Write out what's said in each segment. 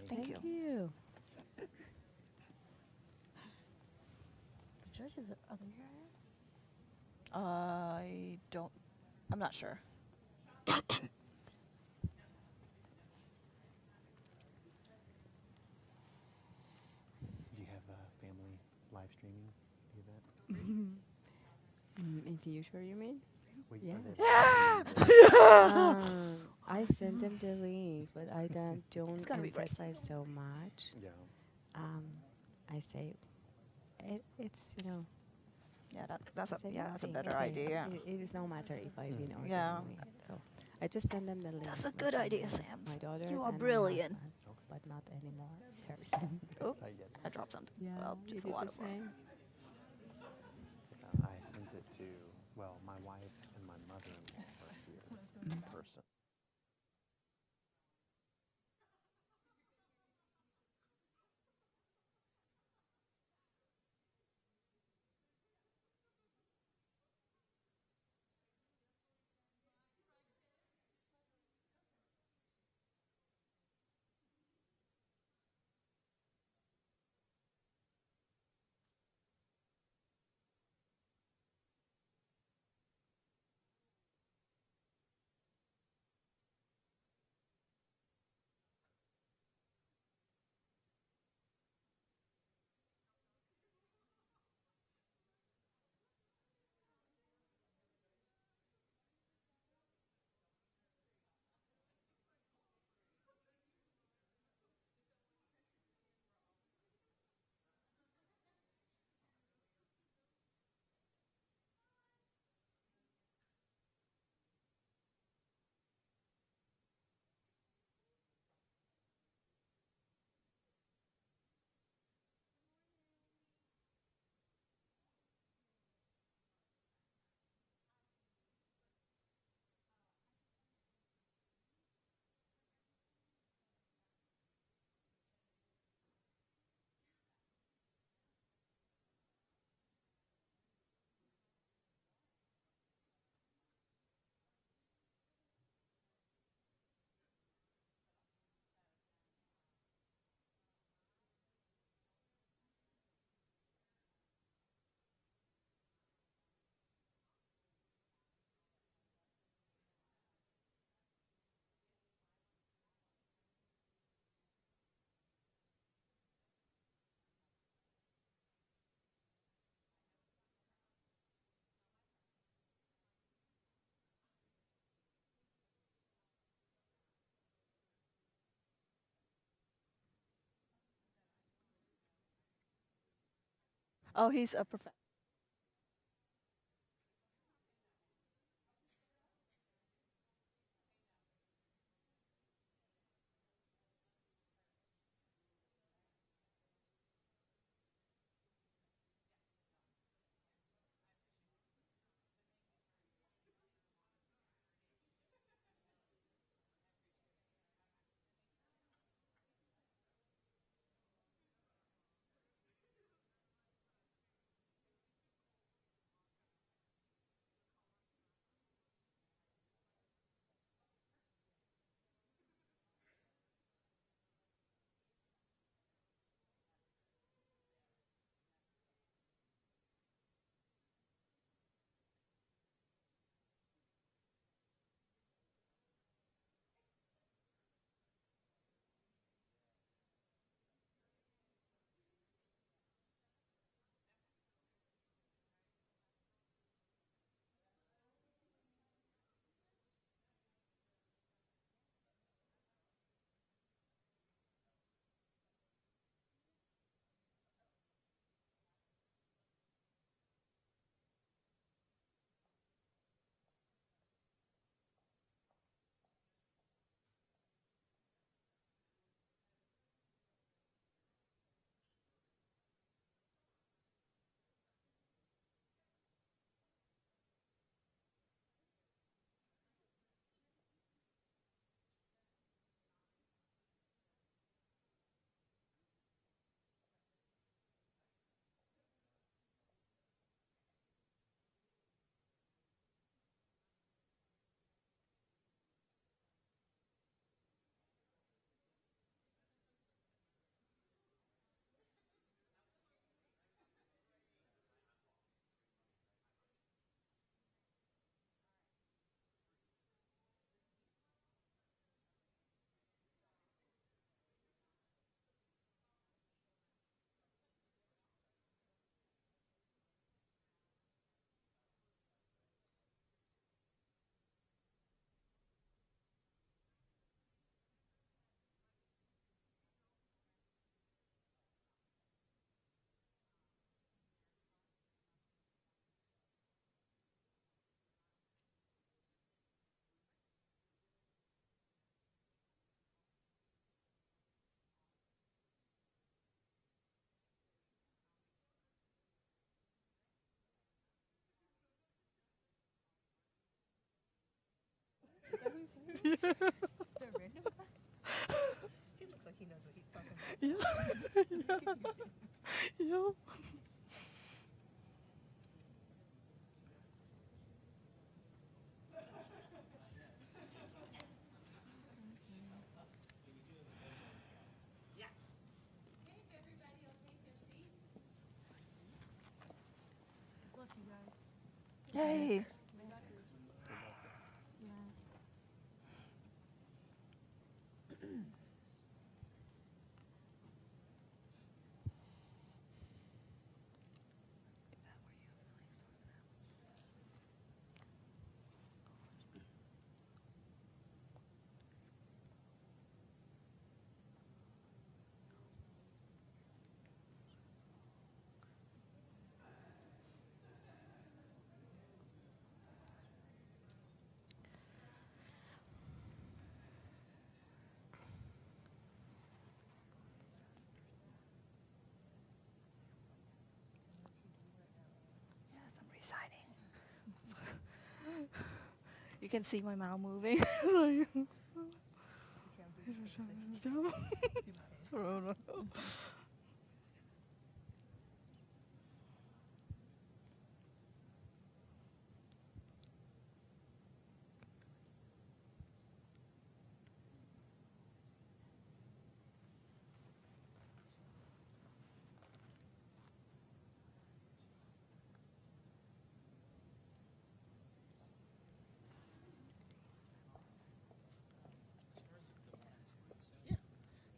Thank you. you. The judges are they here? I'm not sure. Do you have family live streaming the event? In future, you mean? Wait, Yes. Yeah. I sent them the link, but I don't It's gonna be great. emphasize so much. Yeah. I say it's Yeah, that's a same that's a thing. better Okay. idea. It is no matter if I win or Yeah. don't win. So I just send them the link. That's a with good my- idea, Sam. My daughters You are and my brilliant. husband, but not anymore. Person. Oh, I get it. I dropped something. Yeah, Just you a did lot the of same. I sent it to, well, my wife and my mother-in-law are here in person. Oh, he's a professor. random guy? He looks like he knows what he's talking about. Yeah. Yep. Good luck, you guys. Yay. Yes, I'm reciting. You can see my mouth moving.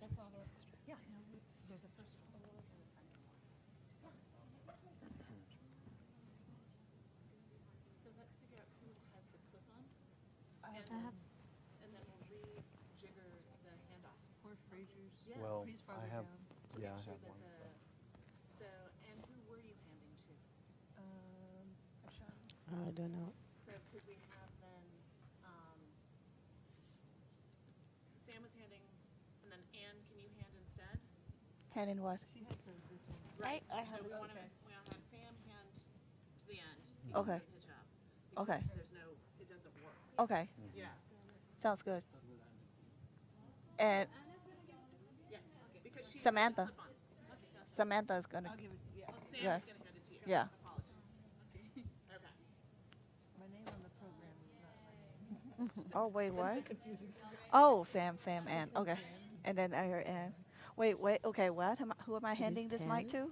That's all the, yeah, you know, there's a first one and a second one. So let's figure out who has the clip on, I and have then we'll rejigger the handoffs. Or Frasier's. Yeah. Well, He's I farther have, down. To yeah, I make sure have that one. so, and who were you handing to? Ishana. I don't know. So could we have then, Sam was handing, and then Anne, can you hand instead? Hand in what? She has this one. Right. I So have we it, wanna, okay. we wanna have Sam hand to the end. He Okay. does the job. Okay. Because there's no, it doesn't work. Okay, Yeah. sounds good. And Yes, because she. Samantha. Clip on. Samantha is gonna. Sam's Yeah. gonna hand it to you. Yeah. Apologies. Okay. My name on the program is not my name. Oh, wait, what? Confusing. Oh, Sam, Ann. Okay. And then I heard Ann. Wait, okay, what? Who am I handing this mic to?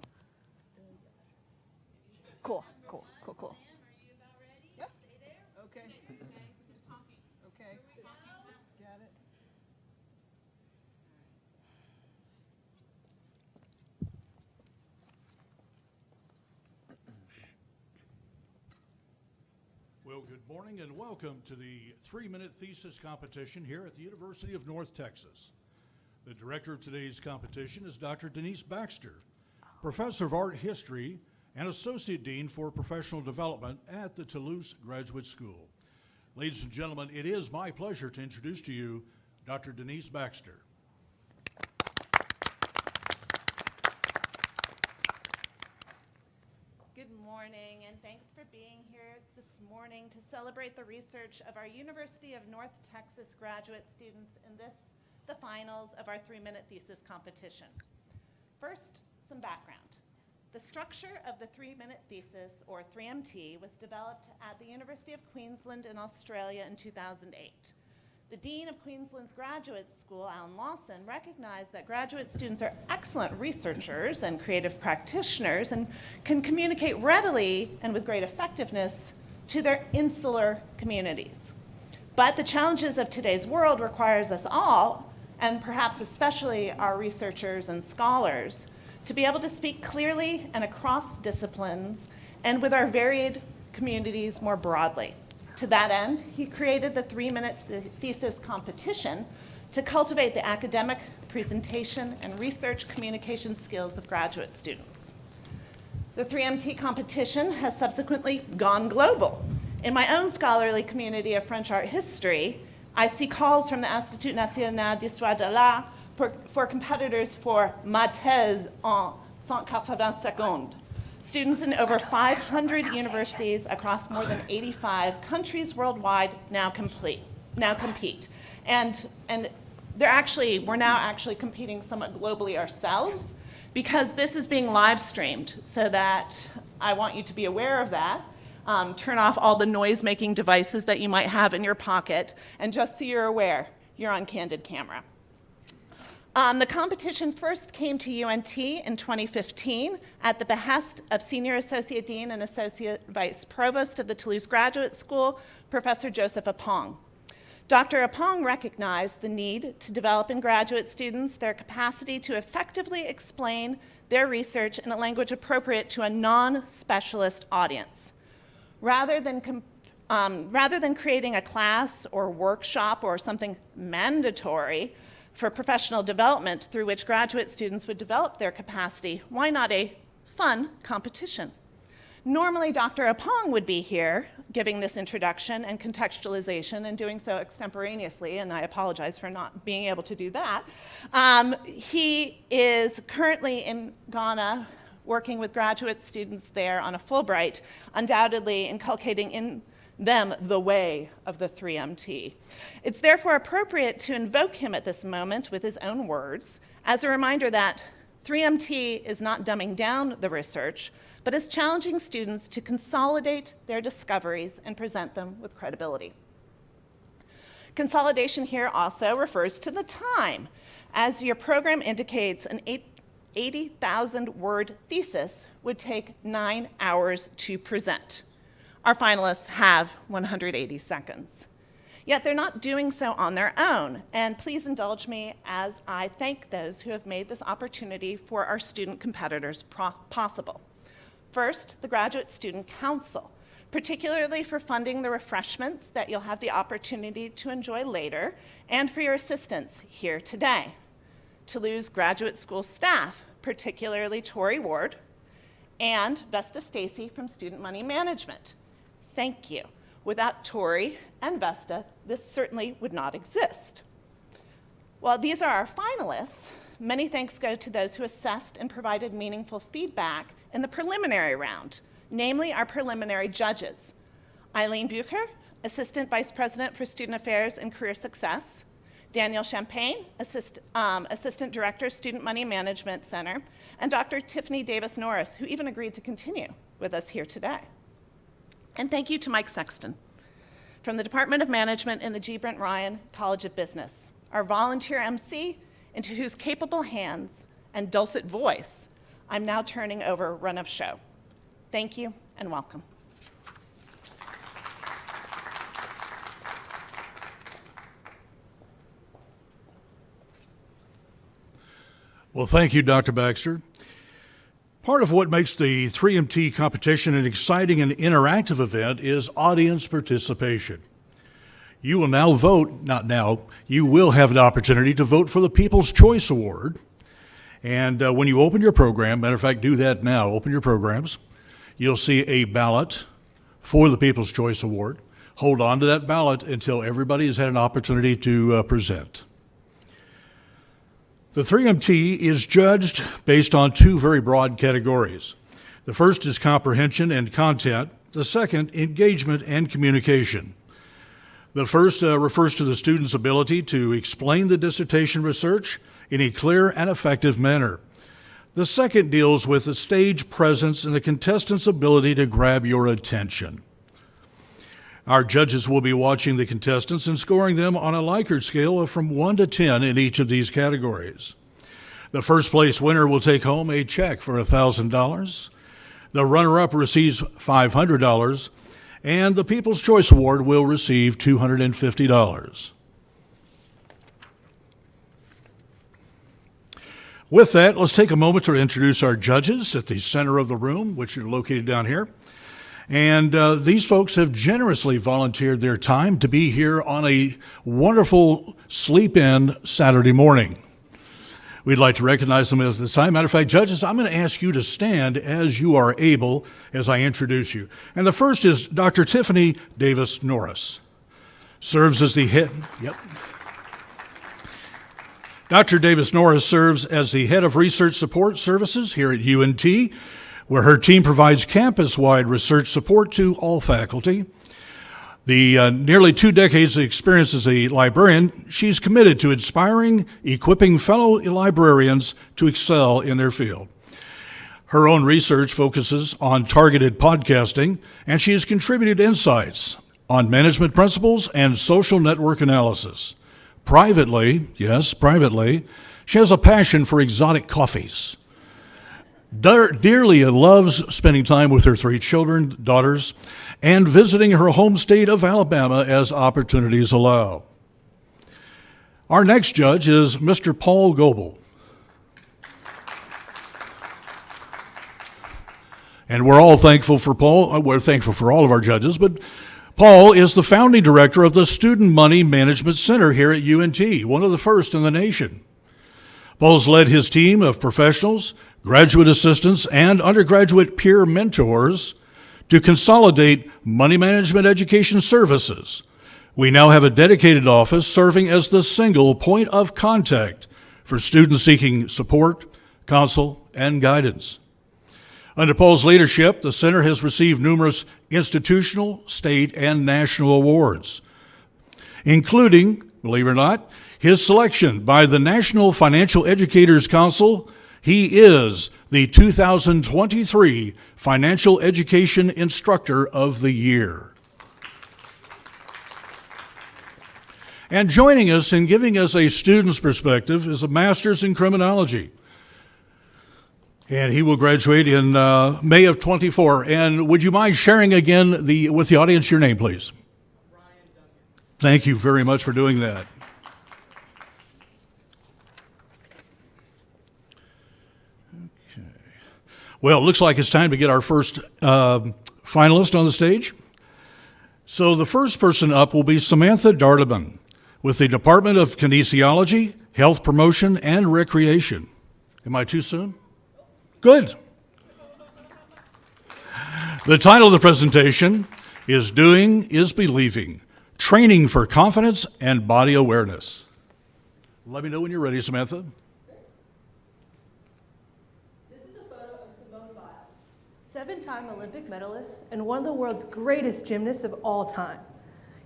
Cool. Yeah. Okay. Okay. Got it. Well, good morning and welcome to the 3 Minute Thesis competition here at the University of North Texas. The director of today's competition is Dr. Denise Baxter, professor of art history and associate dean for professional development at the Toulouse Graduate School. Ladies and gentlemen, it is my pleasure to introduce to you Dr. Denise Baxter. Good morning, and thanks for being here this morning to celebrate the research of our University of North Texas graduate students in the finals of our 3-minute thesis competition. First, some background. The structure of the 3-minute thesis, or 3MT, was developed at the University of Queensland in Australia in 2008. The Dean of Queensland's Graduate School, Alan Lawson, recognized that graduate students are excellent researchers and creative practitioners and can communicate readily and with great effectiveness to their insular communities. But the challenges of today's world requires us all, and perhaps especially our researchers and scholars, to be able to speak clearly and across disciplines and with our varied communities more broadly. To that end, he created the 3-minute thesis competition to cultivate the academic, presentation, and research communication skills of graduate students. The 3MT competition has subsequently gone global. In my own scholarly community of French art history, I see calls from the Institut National d'Histoire de l'Art for competitors for ma thèse en 180 secondes. Students in over 500 universities across more than 85 countries worldwide now compete. And we're now actually competing somewhat globally ourselves, because this is being live streamed, so that I want you to be aware of that. Turn off all the noise-making devices that you might have in your pocket, and just so you're aware, you're on candid camera. The competition first came to UNT in 2015 at the behest of Senior Associate Dean and Associate Vice Provost of the Toulouse Graduate School, Professor Joseph Oppong. Dr. Oppong recognized the need to develop in graduate students their capacity to effectively explain their research in a language appropriate to a non-specialist audience. Rather than creating a class or workshop or something mandatory for professional development through which graduate students would develop their capacity, why not a fun competition? Normally, Dr. Oppong would be here giving this introduction and contextualization and doing so extemporaneously, and I apologize for not being able to do that. He is currently in Ghana working with graduate students there on a Fulbright, undoubtedly inculcating in them the way of the 3MT. It's therefore appropriate to invoke him at this moment with his own words as a reminder that 3MT is not dumbing down the research, but is challenging students to consolidate their discoveries and present them with credibility. Consolidation here also refers to the time. As your program indicates, an 80,000-word thesis would take 9 hours to present. Our finalists have 180 seconds. Yet they're not doing so on their own, and please indulge me as I thank those who have made this opportunity for our student competitors possible. First, the Graduate Student Council, particularly for funding the refreshments that you'll have the opportunity to enjoy later, and for your assistance here today. Toulouse Graduate School staff, particularly Tori Ward, and Vesta Stacy from Student Money Management. Thank you. Without Tori and Vesta, this certainly would not exist. While these are our finalists, many thanks go to those who assessed and provided meaningful feedback in the preliminary round, namely our preliminary judges. Eileen Bucher, Assistant Vice President for Student Affairs and Career Success, Daniel Champagne, Assistant Director, Student Money Management Center, and Dr. Tiffany Davis-Norris, who even agreed to continue with us here today. And thank you to Mike Sexton from the Department of Management in the G. Brent Ryan College of Business, our volunteer MC, into whose capable hands and dulcet voice I'm now turning over run of show. Thank you and welcome. Well, thank you, Dr. Baxter. Part of what makes the 3MT competition an exciting and interactive event is audience participation. You will now vote, not now, you will have the opportunity to vote for the People's Choice Award. And when you open your program, matter of fact, do that now, open your programs, you'll see a ballot for the People's Choice Award. Hold on to that ballot until everybody has had an opportunity to present. The 3MT is judged based on two very broad categories. The first is comprehension and content. The second, engagement and communication. The first refers to the student's ability to explain the dissertation research in a clear and effective manner. The second deals with the stage presence and the contestant's ability to grab your attention. Our judges will be watching the contestants and scoring them on a Likert scale of from 1 to 10 in each of these categories. The first place winner will take home a check for $1,000. The runner-up receives $500, and the People's Choice Award will receive $250. With that, let's take a moment to introduce our judges at the center of the room, which are located down here. And these folks have generously volunteered their time to be here on a wonderful sleep-in Saturday morning. We'd like to recognize them at this time. Matter of fact, judges, I'm going to ask you to stand as you are able as I introduce you. And the first is Dr. Tiffany Davis-Norris. Serves as the head, Dr. Davis-Norris serves as the head of research support services here at UNT, where her team provides campus-wide research support to all faculty. The nearly 2 decades of experience as a librarian, she's committed to inspiring, equipping fellow librarians to excel in their field. Her own research focuses on targeted podcasting, and she has contributed insights on management principles and social network analysis. Privately, yes, privately, she has a passion for exotic coffees. Dearly loves spending time with her 3 daughters, and visiting her home state of Alabama as opportunities allow. Our next judge is Mr. Paul Goebel. And we're all thankful for Paul. We're thankful for all of our judges, but Paul is the founding director of the Student Money Management Center here at UNT, one of the first in the nation. Paul's led his team of professionals, graduate assistants, and undergraduate peer mentors to consolidate money management education services. We now have a dedicated office serving as the single point of contact for students seeking support, counsel, and guidance. Under Paul's leadership, the center has received numerous institutional, state, and national awards, including, believe it or not, his selection by the National Financial Educators Council. He is the 2023 Financial Education Instructor of the Year. And joining us and giving us a student's perspective is a master's in criminology. And he will graduate in May of 24. And would you mind sharing again with the audience your name, please? Ryan Duncan. Thank you very much for doing that. Okay. Well, it looks like it's time to get our first finalist on the stage. So the first person up will be Samantha Daraban with the Department of Kinesiology, Health Promotion, and Recreation. Am I too soon? Good. The title of the presentation is Doing is Believing, Training for Confidence and Body Awareness. Let me know when you're ready, Samantha. This is a photo of Simone Biles, 7-time Olympic medalist and one of the world's greatest gymnasts of all time.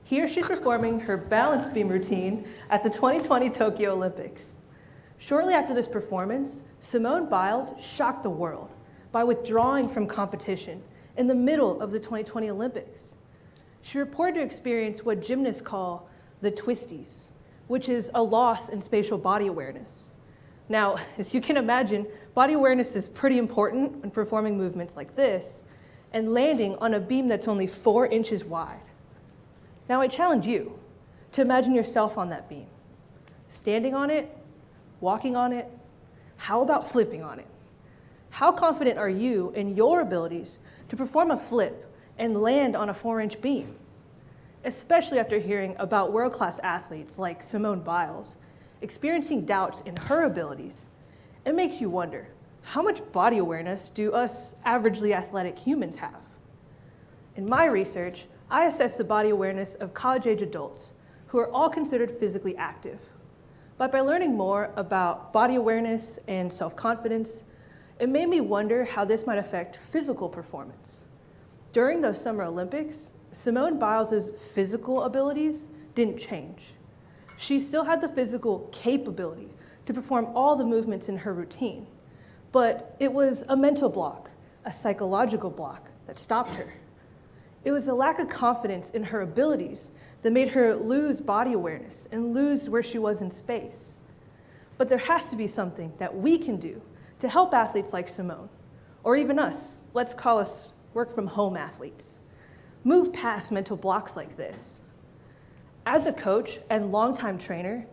Here she's performing her balance beam routine at the 2020 Tokyo Olympics. Shortly after this performance, Simone Biles shocked the world by withdrawing from competition in the middle of the 2020 Olympics. She reported to experience what gymnasts call the twisties, which is a loss in spatial body awareness. Now, as you can imagine, body awareness is pretty important when performing movements like this and landing on a beam that's only 4 inches wide. Now, I challenge you to imagine yourself on that beam, standing on it, walking on it. How about flipping on it? How confident are you in your abilities to perform a flip and land on a 4-inch beam? Especially after hearing about world-class athletes like Simone Biles experiencing doubts in her abilities, it makes you wonder, how much body awareness do us averagely athletic humans have? In my research, I assessed the body awareness of college-age adults who are all considered physically active. But by learning more about body awareness and self-confidence, it made me wonder how this might affect physical performance. During those Summer Olympics, Simone Biles' physical abilities didn't change. She still had the physical capability to perform all the movements in her routine, but it was a mental block, a psychological block that stopped her. It was a lack of confidence in her abilities that made her lose body awareness and lose where she was in space. But there has to be something that we can do to help athletes like Simone, or even us, let's call us work-from-home athletes, move past mental blocks like this. As a coach and longtime trainer,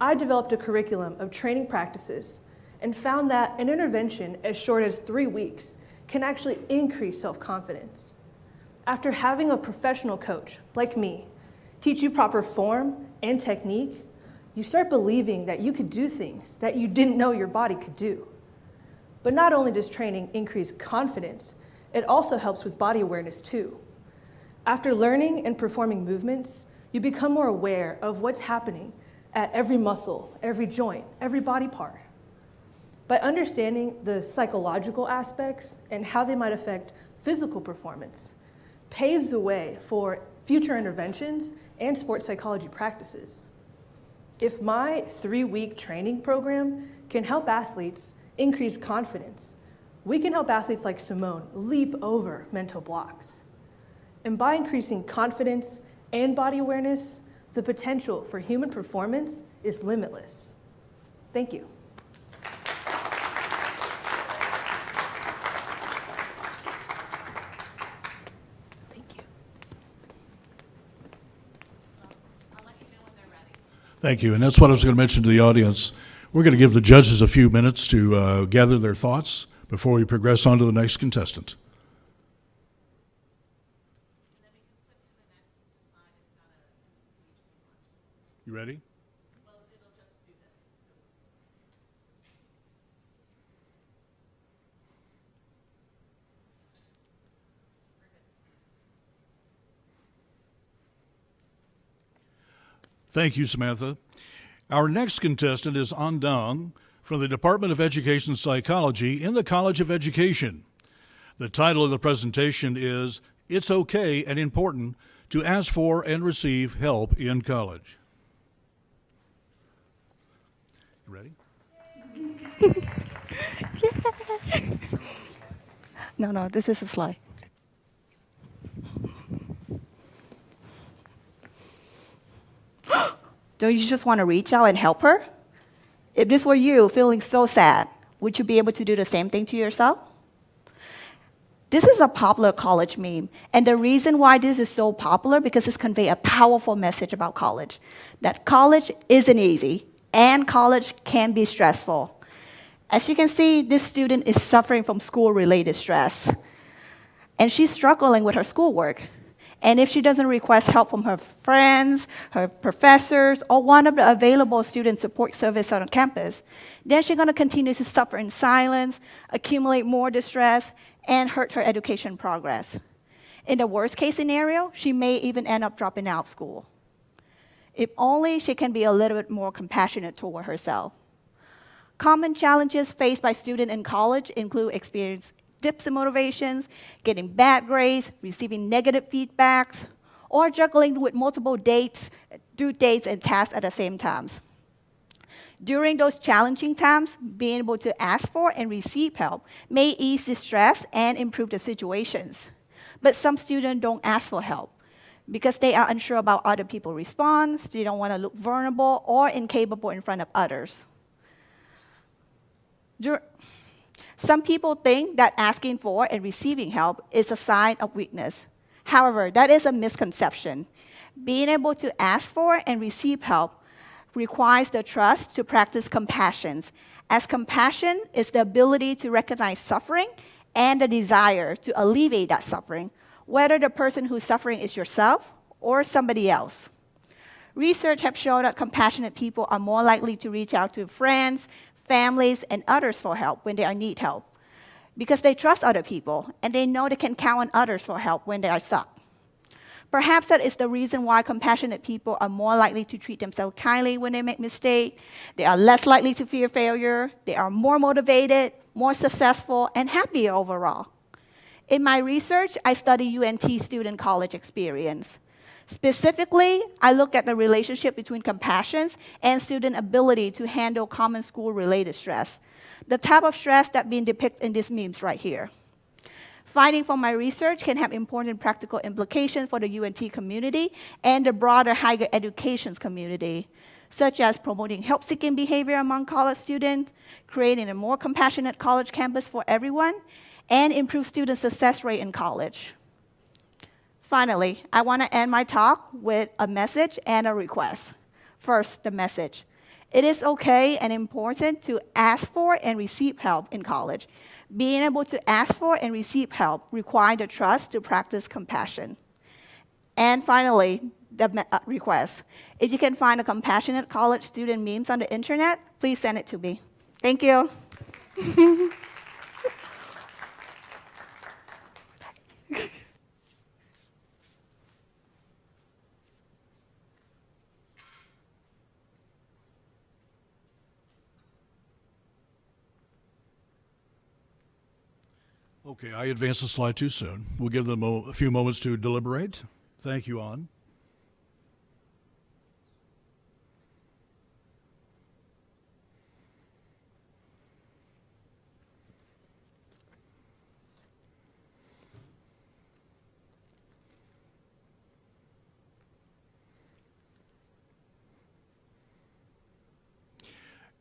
I developed a curriculum of training practices and found that an intervention as short as 3 weeks can actually increase self-confidence. After having a professional coach, like me, teach you proper form and technique, you start believing that you could do things that you didn't know your body could do. But not only does training increase confidence, it also helps with body awareness too. After learning and performing movements, you become more aware of what's happening at every muscle, every joint, every body part. By understanding the psychological aspects and how they might affect physical performance, paves the way for future interventions, and sports psychology practices. If my 3-week training program can help athletes increase confidence, we can help athletes like Simone leap over mental blocks. And by increasing confidence and body awareness, the potential for human performance is limitless. Thank you. Thank you, and that's what I was going to mention to the audience. We're going to give the judges a few minutes to gather their thoughts before we progress on to the next contestant. You ready? Thank you, Samantha. Our next contestant is Onong from the Department of Education Psychology in the College of Education. The title of the presentation is It's Okay and Important to Ask for and Receive Help in College. You ready? No, this is a slide. Don't you just want to reach out and help her? If this were you feeling so sad, would you be able to do the same thing to yourself? This is a popular college meme, and the reason why this is so popular because it's conveying a powerful message about college, that college isn't easy, and college can be stressful. As you can see, this student is suffering from school-related stress, and she's struggling with her schoolwork. And if she doesn't request help from her friends, her professors, or one of the available student support services on campus, then she's going to continue to suffer in silence, accumulate more distress, and hurt her education progress. In the worst case scenario, she may even end up dropping out of school. If only she can be a little bit more compassionate toward herself. Common challenges faced by students in college include experience dips in motivations, getting bad grades, receiving negative feedbacks, or juggling with multiple due dates and tasks at the same time. During those challenging times, being able to ask for and receive help may ease the stress and improve the situations. But some students don't ask for help because they are unsure about other people's response, they don't want to look vulnerable or incapable in front of others. Some people think that asking for and receiving help is a sign of weakness. However, that is a misconception. Being able to ask for and receive help requires the trust to practice compassion, as compassion is the ability to recognize suffering and the desire to alleviate that suffering, whether the person who's suffering is yourself or somebody else. Research has shown that compassionate people are more likely to reach out to friends, families, and others for help when they need help, because they trust other people and they know they can count on others for help when they are stuck. Perhaps that is the reason why compassionate people are more likely to treat themselves kindly when they make mistakes. They are less likely to fear failure. They are more motivated, more successful, and happier overall. In my research, I study UNT student college experience. Specifically, I look at the relationship between compassion and student ability to handle common school-related stress, the type of stress that's being depicted in these memes right here. Findings from my research can have important practical implications for the UNT community and the broader higher education community, such as promoting help-seeking behavior among college students, creating a more compassionate college campus for everyone, and improve student success rate in college. Finally, I want to end my talk with a message and a request. First, the message. It is okay and important to ask for and receive help in college. Being able to ask for and receive help requires the trust to practice compassion. And finally, the request. If you can find a compassionate college student memes on the internet, please send it to me. Thank you. Okay, I advanced the slide too soon. We'll give them a few moments to deliberate. Thank you, An.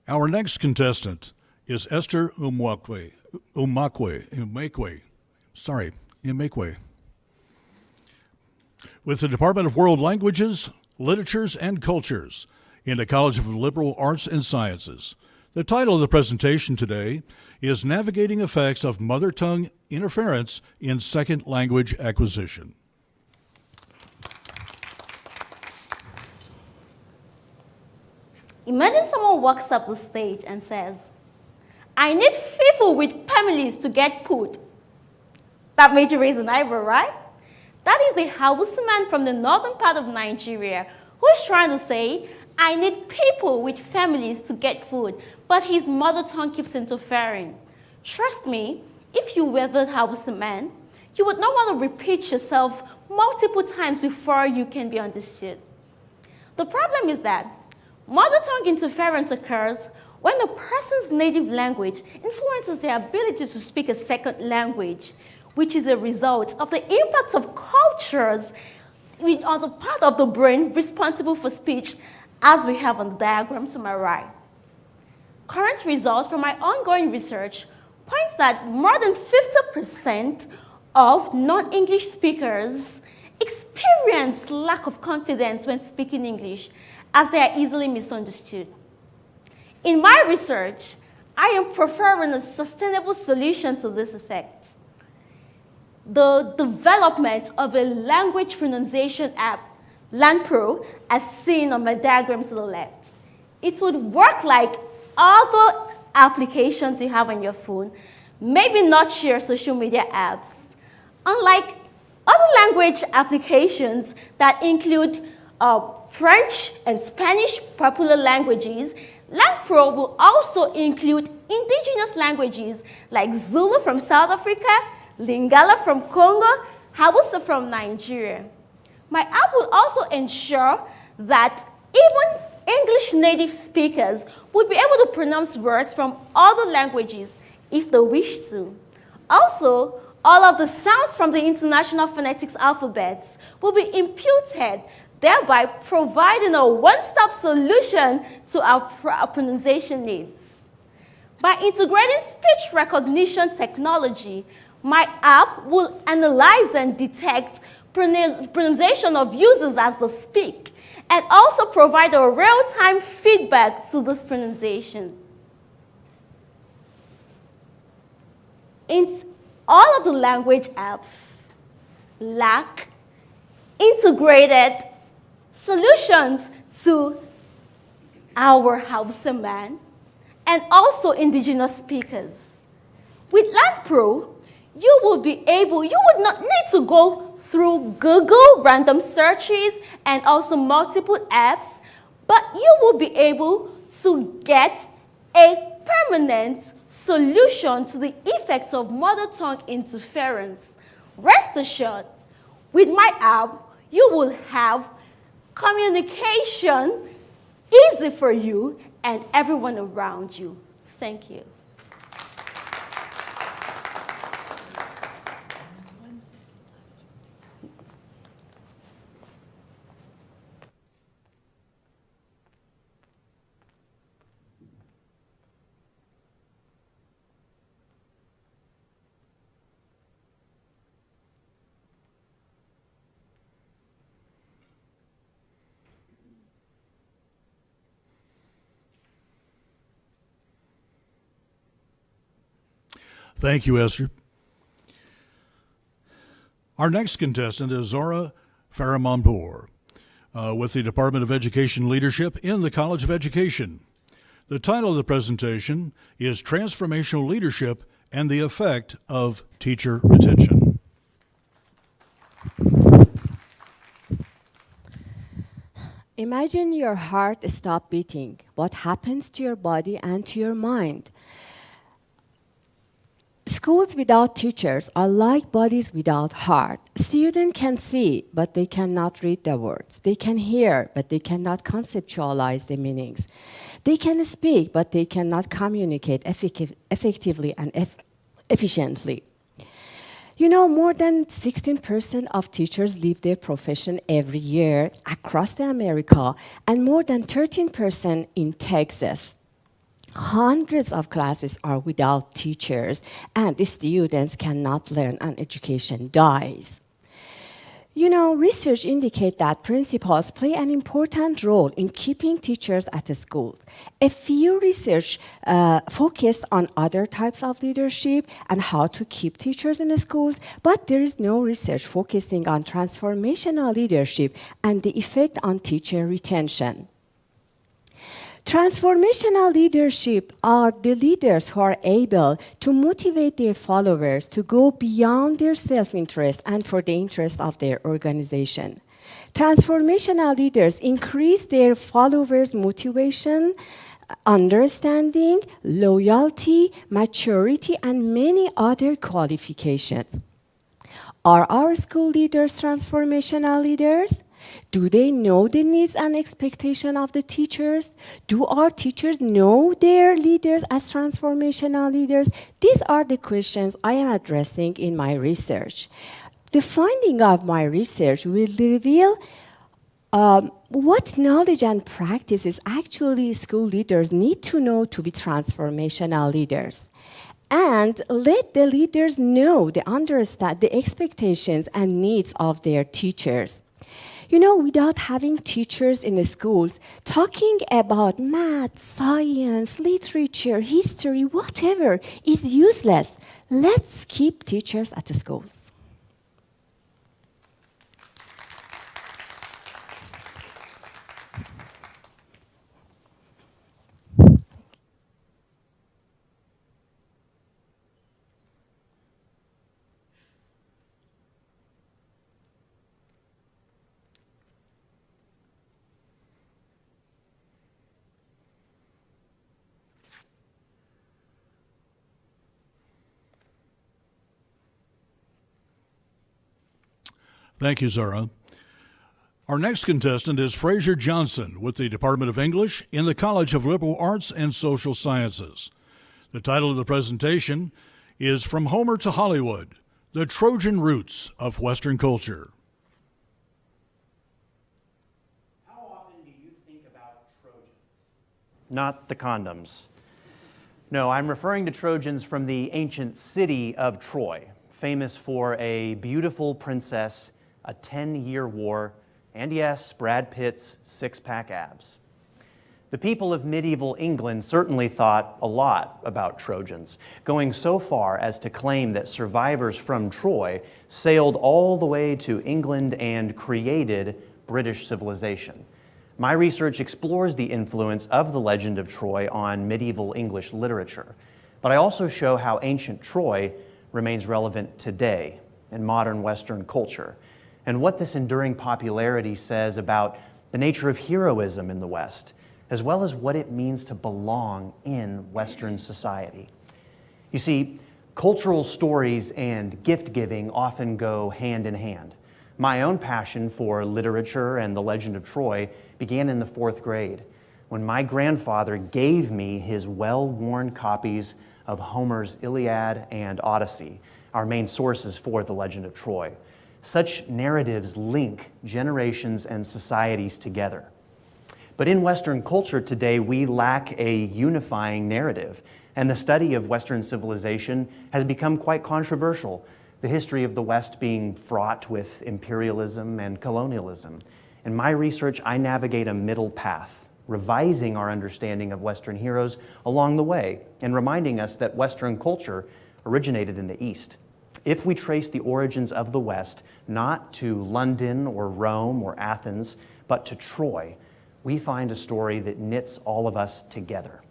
Our next contestant is Esther Makeway. With the Department of World Languages, Literatures, and Cultures in the College of Liberal Arts and Sciences. The title of the presentation today is Navigating Effects of Mother Tongue Interference in Second Language Acquisition. Imagine someone walks up the stage and says, I need people with families to get food. That made you raise an eyebrow, right? That is a Hausa man from the northern part of Nigeria who is trying to say, I need people with families to get food, but his mother tongue keeps interfering. Trust me, if you were that Hausa man, you would not want to repeat yourself multiple times before you can be understood. The problem is that mother tongue interference occurs when a person's native language influences their ability to speak a second language, which is a result of the impact of cultures on the part of the brain responsible for speech, as we have on the diagram to my right. Current results from my ongoing research points that more than 50% of non-English speakers experience lack of confidence when speaking English, as they are easily misunderstood. In my research, I am preferring a sustainable solution to this effect: the development of a language pronunciation app, LandPro, as seen on my diagram to the left. It would work like other applications you have on your phone, maybe not share social media apps. Unlike other language applications that include French and Spanish popular languages, LandPro will also include indigenous languages like Zulu from South Africa, Lingala from Congo, Hausa from Nigeria. My app will also ensure that even English native speakers would be able to pronounce words from other languages if they wish to. Also, all of the sounds from the International Phonetics alphabets will be imputed, thereby providing a one-stop solution to our pronunciation needs. By integrating speech recognition technology, my app will analyze and detect pronunciation of users as they speak, and also provide a real-time feedback to this pronunciation. All of the language apps lack integrated solutions to our Hausa man and also indigenous speakers. With LandPro, you would not need to go through Google random searches and also multiple apps, but you will be able to get a permanent solution to the effects of mother tongue interference. Rest assured, with my app, you will have communication easy for you and everyone around you. Thank you. Thank you, Esther. Our next contestant is Zara Farore with the Department of Education Leadership in the College of Education. The title of the presentation is Transformational Leadership and the Effect of Teacher Retention. Imagine your heart stop beating. What happens to your body and to your mind? Schools without teachers are like bodies without heart. Students can see, but they cannot read the words. They can hear, but they cannot conceptualize the meanings. They can speak, but they cannot communicate effectively and efficiently. You know, more than 16% of teachers leave their profession every year across the America, and more than 13% in Texas. Hundreds of classes are without teachers, and the students cannot learn, and education dies. You know, research indicates that principals play an important role in keeping teachers at the schools. A few research focus on other types of leadership and how to keep teachers in the schools, but there is no research focusing on transformational leadership and the effect on teacher retention. Transformational leadership are the leaders who are able to motivate their followers to go beyond their self-interest and for the interest of their organization. Transformational leaders increase their followers' motivation, understanding, loyalty, maturity, and many other qualifications. Are our school leaders transformational leaders? Do they know the needs and expectations of the teachers? Do our teachers know their leaders as transformational leaders? These are the questions I am addressing in my research. The finding of my research will reveal what knowledge and practices actually school leaders need to know to be transformational leaders. And let the leaders know, understand the expectations and needs of their teachers. You know, without having teachers in the schools, talking about math, science, literature, history, whatever, is useless. Let's keep teachers at the schools. Thank you, Zara. Our next contestant is Frasier Johnson with the Department of English in the College of Liberal Arts and Social Sciences. The title of the presentation is From Homer to Hollywood, The Trojan Roots of Western Culture. How often do you think about Trojans? Not the condoms. No, I'm referring to Trojans from the ancient city of Troy, famous for a beautiful princess, a 10-year war, and yes, Brad Pitt's six-pack abs. The people of medieval England certainly thought a lot about Trojans, going so far as to claim that survivors from Troy sailed all the way to England and created British civilization. My research explores the influence of the legend of Troy on medieval English literature, but I also show how ancient Troy remains relevant today in modern Western culture, and what this enduring popularity says about the nature of heroism in the West, as well as what it means to belong in Western society. You see, cultural stories and gift-giving often go hand in hand. My own passion for literature and the legend of Troy began in the 4th grade, when my grandfather gave me his well-worn copies of Homer's Iliad and Odyssey, our main sources for the legend of Troy. Such narratives link generations and societies together. But in Western culture today, we lack a unifying narrative, and the study of Western civilization has become quite controversial, the history of the West being fraught with imperialism and colonialism. In my research, I navigate a middle path, revising our understanding of Western heroes along the way, and reminding us that Western culture originated in the East. If we trace the origins of the West not to London or Rome or Athens, but to Troy, we find a story that knits all of us together.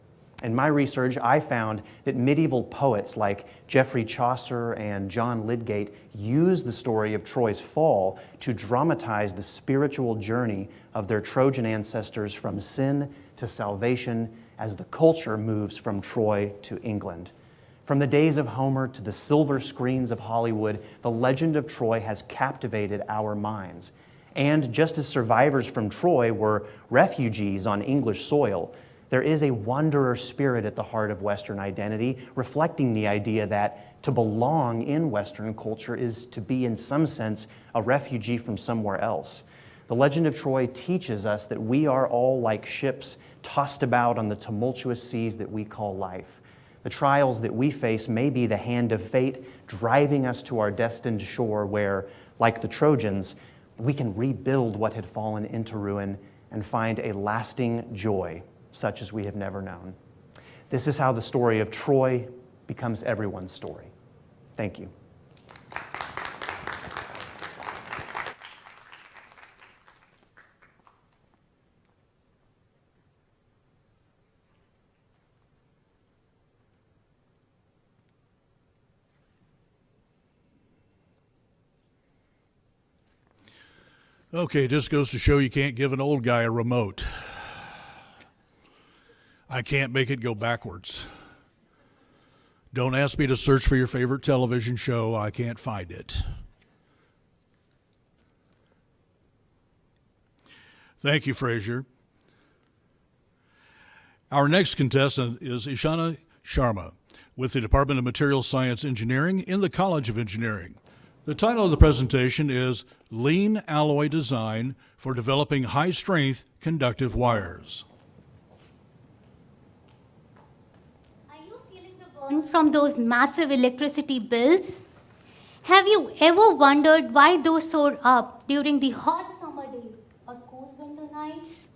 In my research, I found that medieval poets like Geoffrey Chaucer and John Lydgate used the story of Troy's fall to dramatize the spiritual journey of their Trojan ancestors from sin to salvation as the culture moves from Troy to England. From the days of Homer to the silver screens of Hollywood, the legend of Troy has captivated our minds. And just as survivors from Troy were refugees on English soil, there is a wanderer spirit at the heart of Western identity, reflecting the idea that to belong in Western culture is to be, in some sense, a refugee from somewhere else. The legend of Troy teaches us that we are all like ships tossed about on the tumultuous seas that we call life. The trials that we face may be the hand of fate driving us to our destined shore where, like the Trojans, we can rebuild what had fallen into ruin and find a lasting joy such as we have never known. This is how the story of Troy becomes everyone's story. Thank you. Okay, just goes to show you can't give an old guy a remote. I can't make it go backwards. Don't ask me to search for your favorite television show. I can't find it. Thank you, Frasier. Our next contestant is Ishana Sharma with the Department of Materials Science Engineering in the College of Engineering. The title of the presentation is Lean Alloy Design for Developing High-Strength Conductive Wires. Are you feeling the burn from those massive electricity bills? Have you ever wondered why those soar up during the hot summer days or cold winter nights?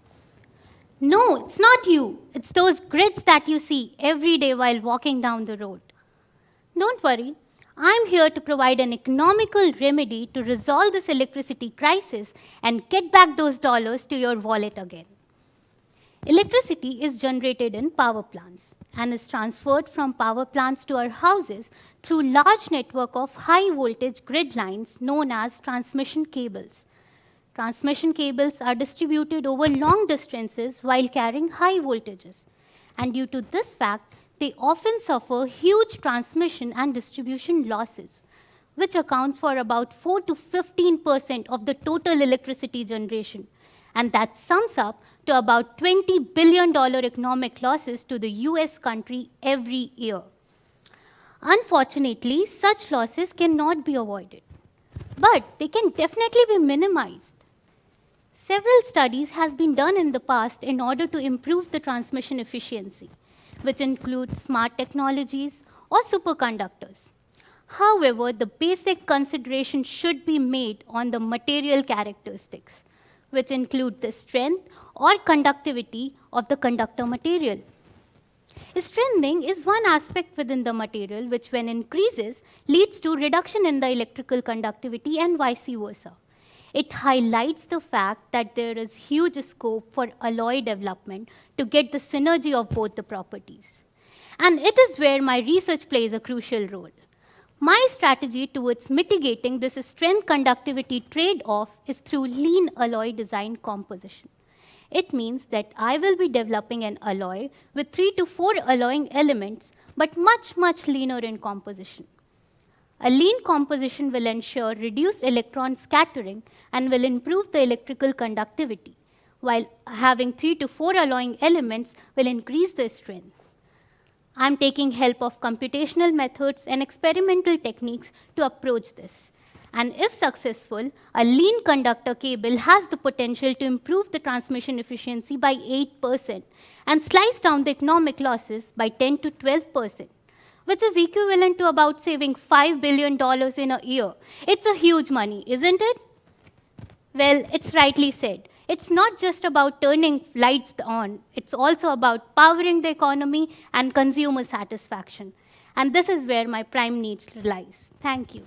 No, it's not you. It's those grids that you see every day while walking down the road. Don't worry. I'm here to provide an economical remedy to resolve this electricity crisis and get back those dollars to your wallet again. Electricity is generated in power plants and is transferred from power plants to our houses through large network of high voltage grid lines known as transmission cables. Transmission cables are distributed over long distances while carrying high voltages, and due to this fact, they often suffer huge transmission and distribution losses, which accounts for about 4 to 15% of the total electricity generation. And that sums up to about $20 billion economic losses to the US country every year. Unfortunately, such losses cannot be avoided, but they can definitely be minimized. Several studies have been done in the past in order to improve the transmission efficiency, which includes smart technologies or superconductors. However, the basic consideration should be made on the material characteristics, which include the strength or conductivity of the conductor material. Strengthening is one aspect within the material which, when increases, leads to reduction in the electrical conductivity and vice versa. It highlights the fact that there is huge scope for alloy development to get the synergy of both the properties. And it is where my research plays a crucial role. My strategy towards mitigating this strength conductivity trade-off is through lean alloy design composition. It means that I will be developing an alloy with 3 to 4 alloying elements, but much leaner in composition. A lean composition will ensure reduced electron scattering and will improve the electrical conductivity, while having 3 to 4 alloying elements will increase the strength. I'm taking help of computational methods and experimental techniques to approach this. And if successful, a lean conductor cable has the potential to improve the transmission efficiency by 8% and slice down the economic losses by 10 to 12%. Which is equivalent to about saving $5 billion in a year. It's a huge money, isn't it? Well, it's rightly said. It's not just about turning lights on. It's also about powering the economy and consumer satisfaction. And this is where my prime needs lies. Thank you.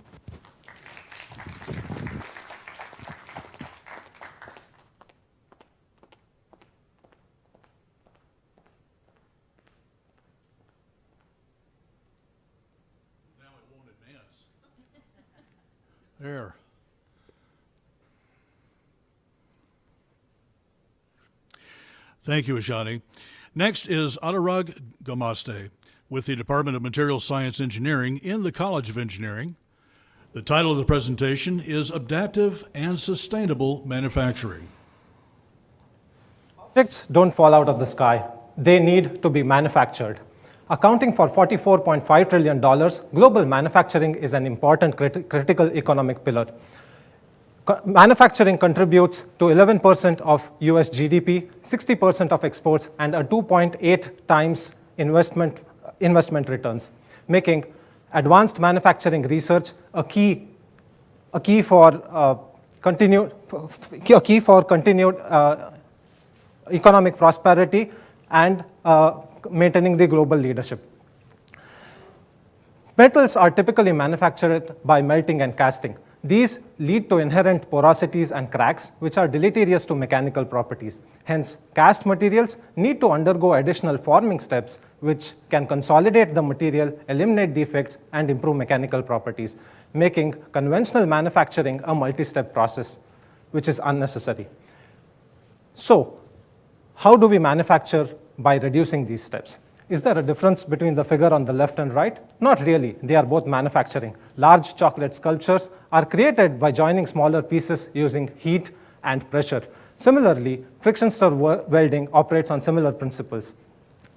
There. Thank you, Ishani. Next is Adag Gaste with the Department of Materials Science Engineering in the College of Engineering. The title of the presentation is Adaptive and Sustainable Manufacturing. Objects don't fall out of the sky. They need to be manufactured. Accounting for $44.5 trillion, global manufacturing is an important critical economic pillar. Manufacturing contributes to 11% of US GDP, 60% of exports, and a 2.8 times investment returns, making advanced manufacturing research a key for continued economic prosperity and maintaining the global leadership. Metals are typically manufactured by melting and casting. These lead to inherent porosities and cracks, which are deleterious to mechanical properties. Hence, cast materials need to undergo additional forming steps, which can consolidate the material, eliminate defects, and improve mechanical properties, making conventional manufacturing a multi-step process, which is unnecessary. So, how do we manufacture by reducing these steps? Is there a difference between the figure on the left and right? Not really. They are both manufacturing. Large chocolate sculptures are created by joining smaller pieces using heat and pressure. Similarly, friction stir welding operates on similar principles.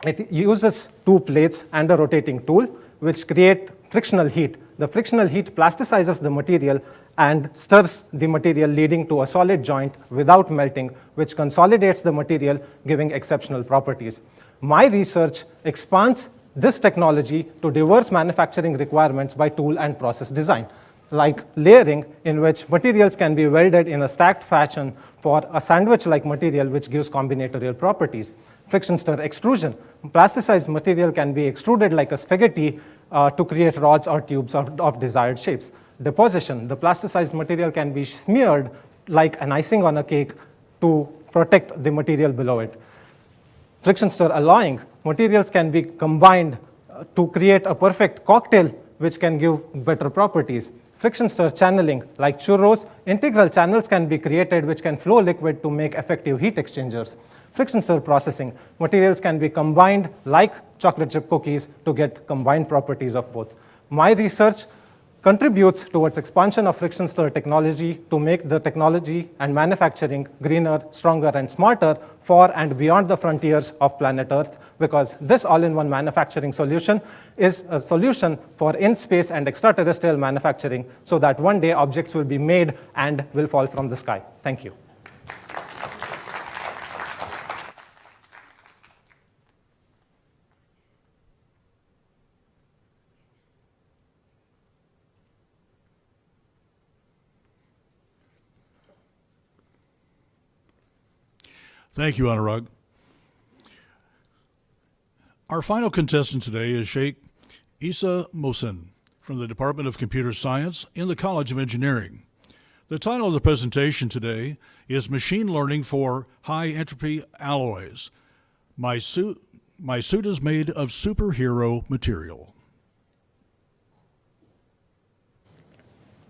It uses two plates and a rotating tool, which create frictional heat. The frictional heat plasticizes the material and stirs the material, leading to a solid joint without melting, which consolidates the material, giving exceptional properties. My research expands this technology to diverse manufacturing requirements by tool and process design, like layering, in which materials can be welded in a stacked fashion for a sandwich-like material, which gives combinatorial properties. Friction stir extrusion. Plasticized material can be extruded like a spaghetti to create rods or tubes of desired shapes. Deposition. The plasticized material can be smeared like an icing on a cake to protect the material below it. Friction stir alloying. Materials can be combined to create a perfect cocktail, which can give better properties. Friction stir channeling. Like churros, integral channels can be created which can flow liquid to make effective heat exchangers. Friction stir processing. Materials can be combined like chocolate chip cookies to get combined properties of both. My research contributes towards expansion of friction stir technology to make the technology and manufacturing greener, stronger, and smarter for and beyond the frontiers of planet Earth, because this all-in-one manufacturing solution is a solution for in-space and extraterrestrial manufacturing, so that one day objects will be made and will fall from the sky. Thank you. Thank you, Anurag. Our final contestant today is Sheikh Issa Mosen from the Department of Computer Science in the College of Engineering. The title of the presentation today is Machine Learning for High Entropy Alloys. My suit is made of superhero material.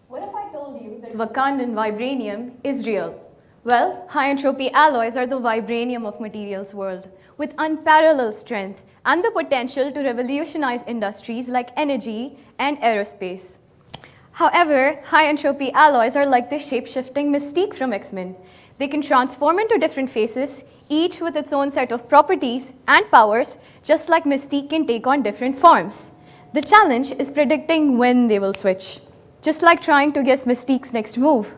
What if I told you that Wakandan vibranium is real? Well, high-entropy alloys are the vibranium of materials world, with unparalleled strength and the potential to revolutionize industries like energy and aerospace. However, high-entropy alloys are like the shape-shifting Mystique from X-Men. They can transform into different faces, each with its own set of properties and powers, just like Mystique can take on different forms. The challenge is predicting when they will switch, just like trying to guess Mystique's next move.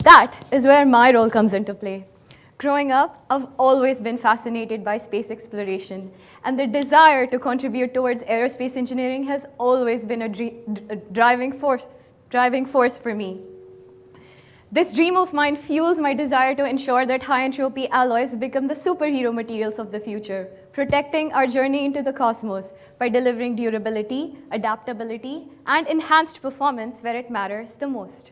That is where my role comes into play. Growing up, I've always been fascinated by space exploration, and the desire to contribute towards aerospace engineering has always been a driving force for me. This dream of mine fuels my desire to ensure that high-entropy alloys become the superhero materials of the future, protecting our journey into the cosmos by delivering durability, adaptability, and enhanced performance where it matters the most.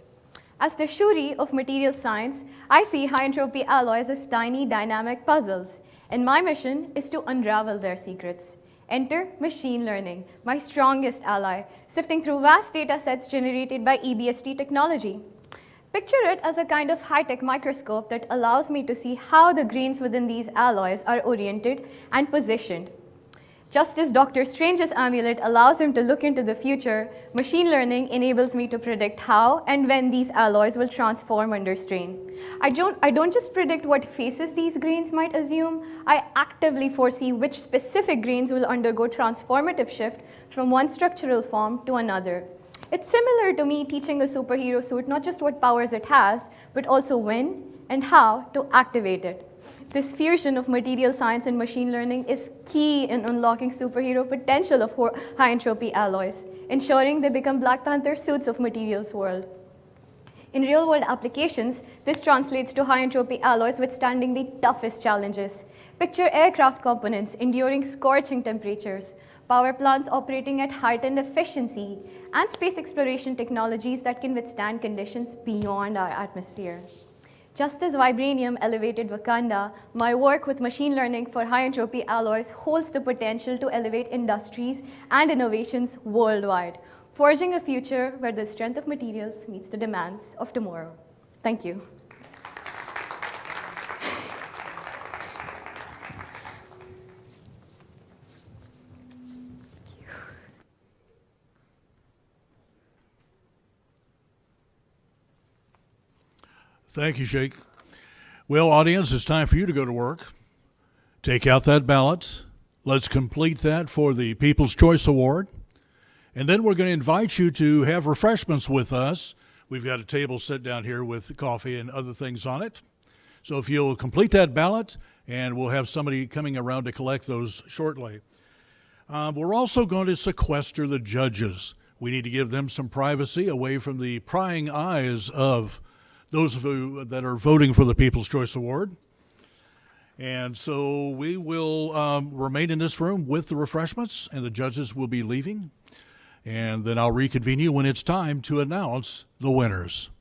As the Shuri of material science, I see high-entropy alloys as tiny dynamic puzzles, and my mission is to unravel their secrets. Enter machine learning, my strongest ally, sifting through vast data sets generated by EBST technology. Picture it as a kind of high-tech microscope that allows me to see how the grains within these alloys are oriented and positioned. Just as Dr. Strange's amulet allows him to look into the future, machine learning enables me to predict how and when these alloys will transform under strain. I don't just predict what faces these grains might assume, I actively foresee which specific grains will undergo transformative shift from one structural form to another. It's similar to me teaching a superhero suit not just what powers it has, but also when and how to activate it. This fusion of material science and machine learning is key in unlocking superhero potential of high entropy alloys, ensuring they become Black Panther suits of materials world. In real-world applications, this translates to high entropy alloys withstanding the toughest challenges. Picture aircraft components enduring scorching temperatures, power plants operating at heightened efficiency, and space exploration technologies that can withstand conditions beyond our atmosphere. Just as vibranium elevated Wakanda, my work with machine learning for high entropy alloys holds the potential to elevate industries and innovations worldwide, forging a future where the strength of materials meets the demands of tomorrow. Thank you. Thank you, Sheikh. Well, audience, it's time for you to go to work. Take out that ballot. Let's complete that for the People's Choice Award. And then we're going to invite you to have refreshments with us. We've got a table set down here with coffee and other things on it. So if you'll complete that ballot, and we'll have somebody coming around to collect those shortly. We're also going to sequester the judges. We need to give them some privacy away from the prying eyes of those of you that are voting for the People's Choice Award. And so we will remain in this room with the refreshments, and the judges will be leaving. And then I'll reconvene you when it's time to announce the winners.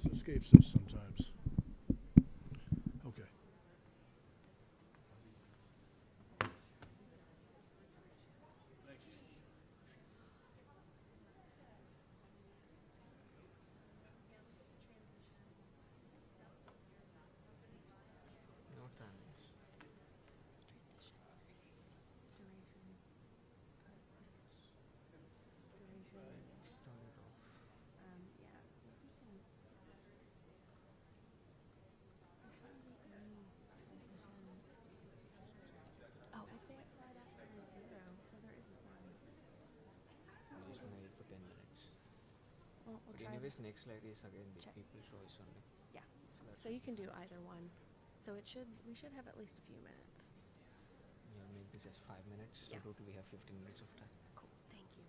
just escapes us sometimes. Okay. Anyways, next slide is again the people choice only. Yeah, so you can do either one. So we should have at least a few minutes. Yeah, make this as 5 minutes. Yeah. So total we have 15 minutes of time. Cool, thank you.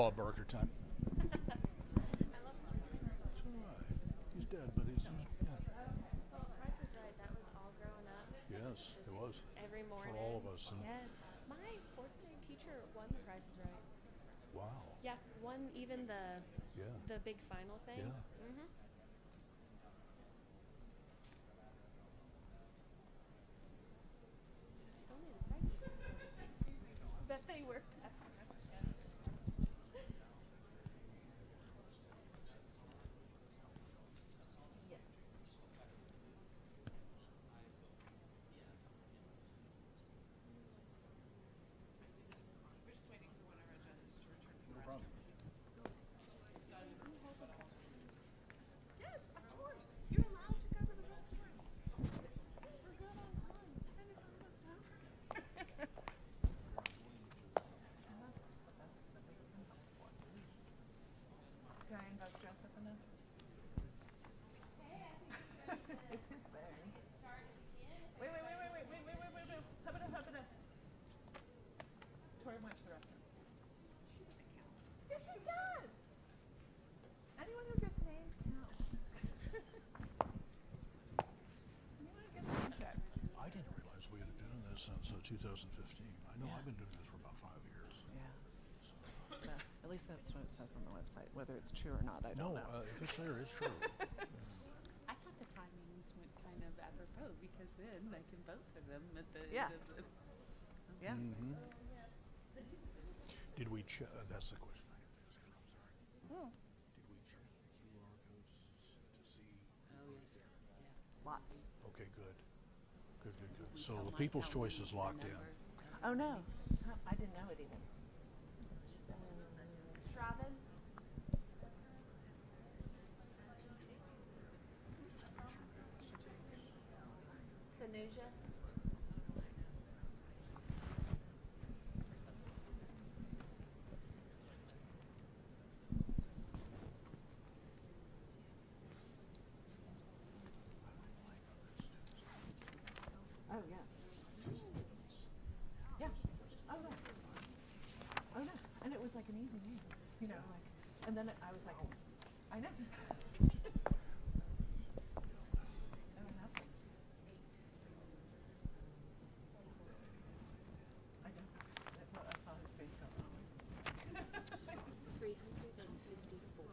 Bob Barker time. It's all right. He's dead, but he's yeah. Well, Price is Right, that was all growing up. Yes, it was. Every morning. For all of us. And Yes. My fourth grade teacher won the Price is Right. wow. Yeah, won even Yeah. the big final thing. Yeah. Mm-hmm. Only the Price is Right. Bet they were. Yes, of course. You're allowed to go to the restaurant. We're good on time, and it's almost over. And that's the big one. Can I invoke Joseph in it? It's his thing. Wait. Hubba. Tori went to the restaurant. Yes, she does. Anyone who gets named counts. Anyone who gets name checked. I didn't realize we had been doing this since 2015. I know I've been doing this for about 5 years. Yeah. At least that's what it says on the website. Whether it's true or not, I don't know. If it's there, it's true. I thought the timings went kind of apropos because then I can vote for them at the Yeah. end of the. Yeah. Mm-hmm. Did we check? That's the question I have to ask. I'm sorry. Did we check the QR codes to see? Oh, yes. Lots. Okay, good. So the People's Choice is locked in. Oh no, I didn't know it even. Shravan? Tanuja? Oh yeah. Yeah. Oh no. Oh no. And it was like an easy name, you know, like. And then I was like, I know. Oh, it happens. I know. I saw his face go. 354.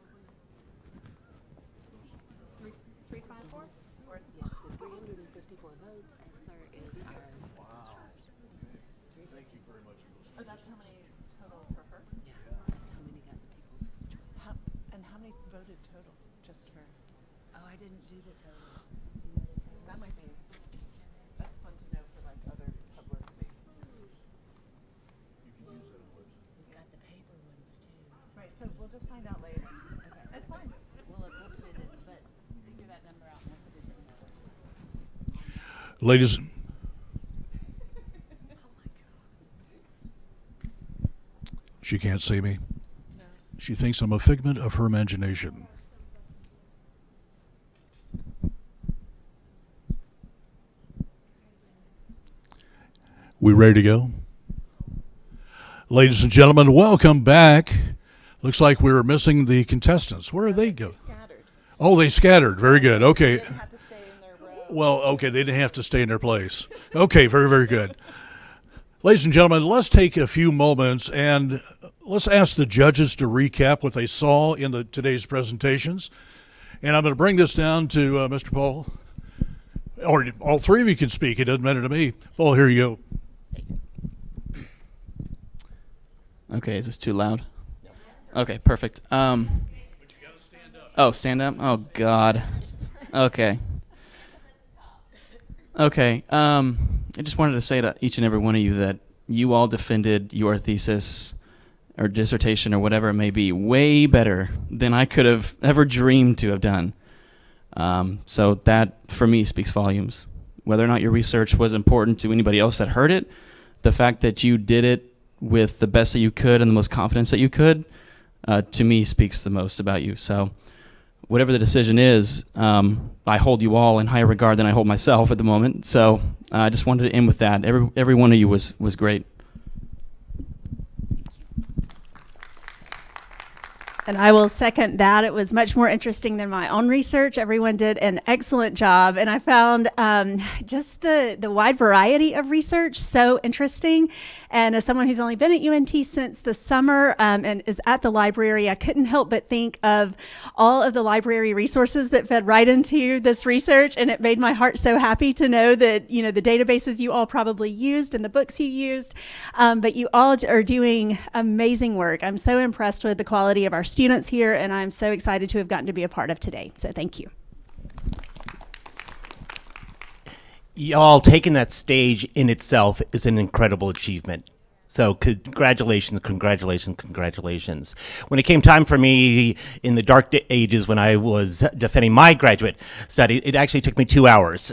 354? Or Yes, with 354 votes, Esther is our. Wow. Thank you very much. oh, that's how many total for her? Yeah, that's how many got the People's Choice. And how many voted total? Just for. Oh, I didn't do the total. Because that might be. That's fun to know for like other publicity. You can use that on the website. We've got the paper ones too. So Right. So we'll just find out later. okay. It's fine. We'll put it in, but figure that number out and we'll put it in there. Ladies, she can't see me. No. She thinks I'm a figment of her imagination. We ready to go? Ladies and gentlemen, welcome back. Looks like we were missing the contestants. Where are they go? Scattered. Oh, they scattered. Very good. Okay. They didn't have to stay in their row. Well, okay, they didn't have to stay in their place. Okay, very, very good. Ladies and gentlemen, let's take a few moments and let's ask the judges to recap what they saw in today's presentations. And I'm going to bring this down to Mr. Paul. Or all three of you can speak. It doesn't matter to me. Paul, here you go. Okay, is this too loud? Okay, perfect. Oh, stand up? Oh, God. Okay. Okay, I just wanted to say to each and every one of you that you all defended your thesis or dissertation or whatever it may be way better than I could have ever dreamed to have done. So that, for me, speaks volumes. Whether or not your research was important to anybody else that heard it, the fact that you did it with the best that you could and the most confidence that you could, to me, speaks the most about you. So whatever the decision is, I hold you all in higher regard than I hold myself at the moment. So I just wanted to end with that. Every one of you was great. And I will second that. It was much more interesting than my own research. Everyone did an excellent job. And I found just the wide variety of research so interesting. And as someone who's only been at UNT since the summer and is at the library, I couldn't help but think of all of the library resources that fed right into this research. And it made my heart so happy to know that, you know, the databases you all probably used and the books you used, but you all are doing amazing work. I'm so impressed with the quality of our students here, and I'm so excited to have gotten to be a part of today. So thank you. Y'all taking that stage in itself is an incredible achievement. So congratulations, congratulations, congratulations. When it came time for me in the dark ages when I was defending my graduate study, it actually took me 2 hours.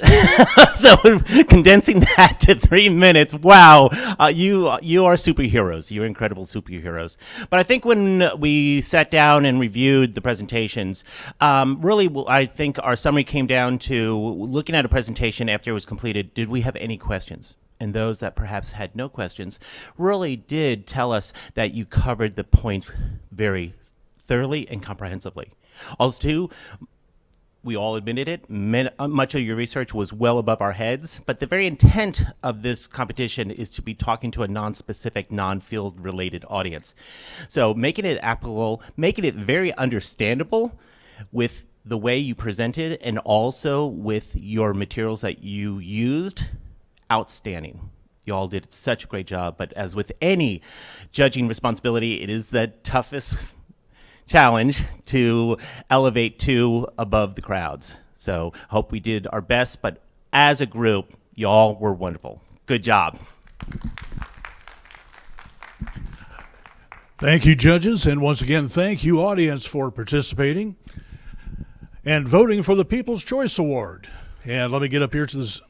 So condensing that to 3 minutes, wow, you are superheroes. You're incredible superheroes. But I think when we sat down and reviewed the presentations, really I think our summary came down to looking at a presentation after it was completed, did we have any questions? And those that perhaps had no questions really did tell us that you covered the points very thoroughly and comprehensively. Also, too, we all admitted it, much of your research was well above our heads, but the very intent of this competition is to be talking to a non-specific, non-field related audience. So making it applicable, making it very understandable with the way you presented and also with your materials that you used, outstanding. You all did such a great job, but as with any judging responsibility, it is the toughest challenge to elevate to above the crowds. So hope we did our best, but as a group, y'all were wonderful. Good job. Thank you, judges, and once again, thank you, audience, for participating and voting for the People's Choice Award. And let me get up here to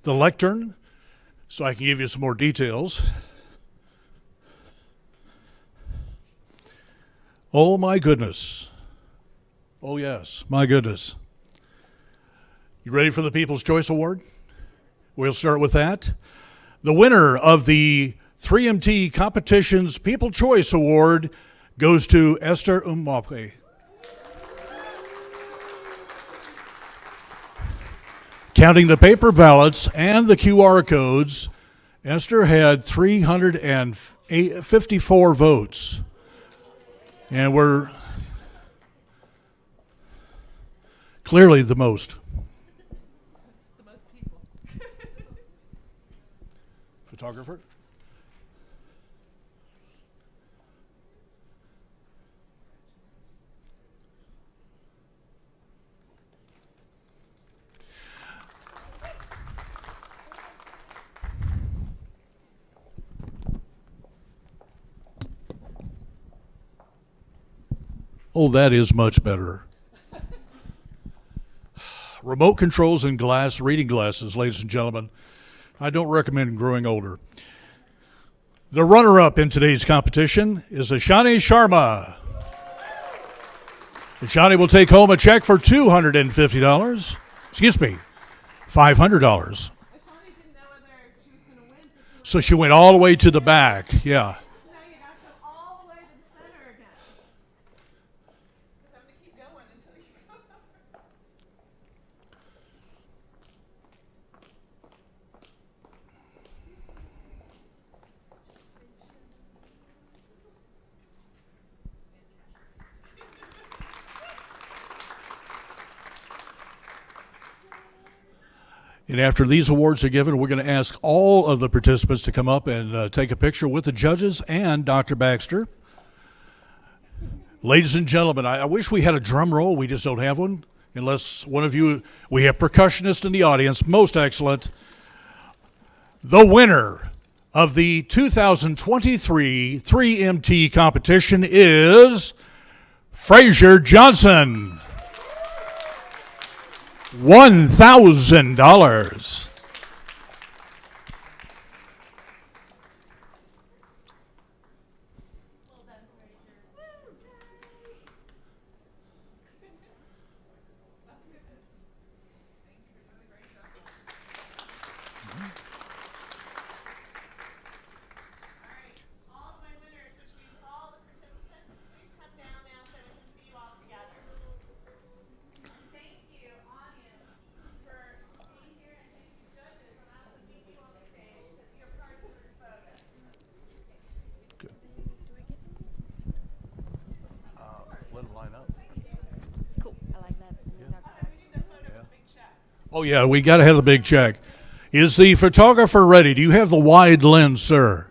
the lectern so I can give you some more details. Oh my goodness. Oh yes, my goodness. You ready for the People's Choice Award? We'll start with that. The winner of the 3MT Competition's People's Choice Award goes to Esther Makeway. Counting the paper ballots and the QR codes, Esther had 354 votes. And we're clearly the most. The most people. Photographer? Oh, that is much better. Remote controls and glass reading glasses, ladies and gentlemen. I don't recommend growing older. The runner-up in today's competition is Ishana Sharma. Ishana will take home a check for $250. Excuse me, $500. So she went all the way to the back, yeah. And after these awards are given, we're going to ask all of the participants to come up and take a picture with the judges and Dr. Baxter. Ladies and gentlemen, I wish we had a drum roll. We just don't have one. Unless one of you, we have percussionists in the audience. Most excellent. The winner of the 2023 3MT competition is Frasier Johnson. $1,000. All of my winners, which means all the participants, please come down now. Oh, yeah, we got to have the big check. Is the photographer ready? Do you have the wide lens, sir?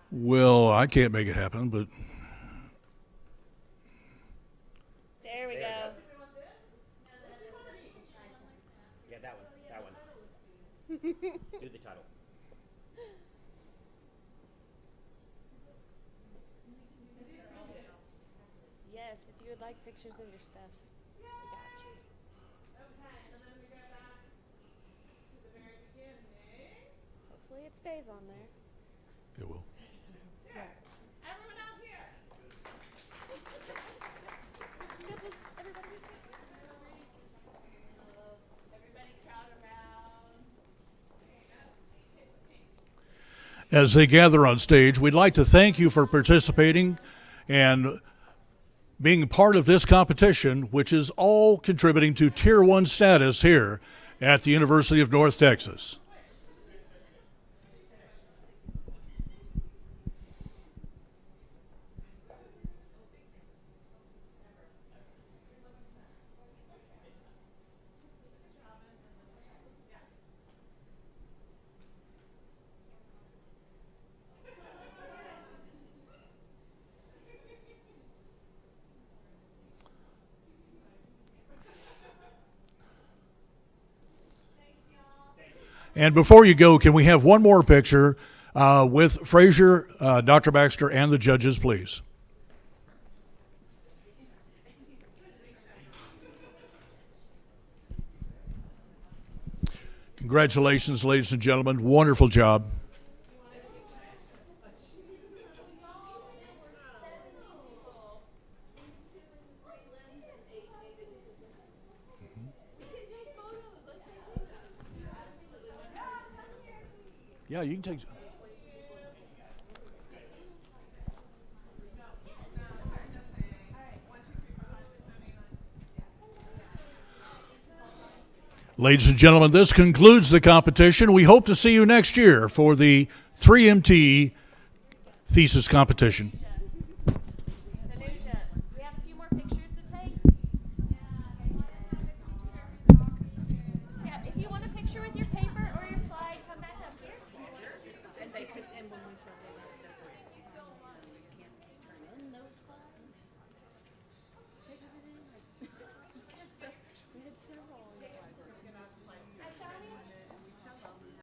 Well, I can't make it happen, but There we go. Yeah, that one. Do the title. Yes, if you would like pictures of your stuff, we got you. Okay, and then we go back to the very beginning. Hopefully it stays on there. it will. Here, everyone out here. Everybody crowd around. As they gather on stage, we'd like to thank you for participating and being a part of this competition, which is all contributing to Tier 1 status here at the University of North Texas. And before you go, can we have one more picture with Frasier, Dr. Baxter, and the judges, please? Congratulations, ladies and gentlemen. Wonderful job. Yeah, you can take. Ladies and gentlemen, this concludes the competition. We hope to see you next year for the 3MT thesis competition.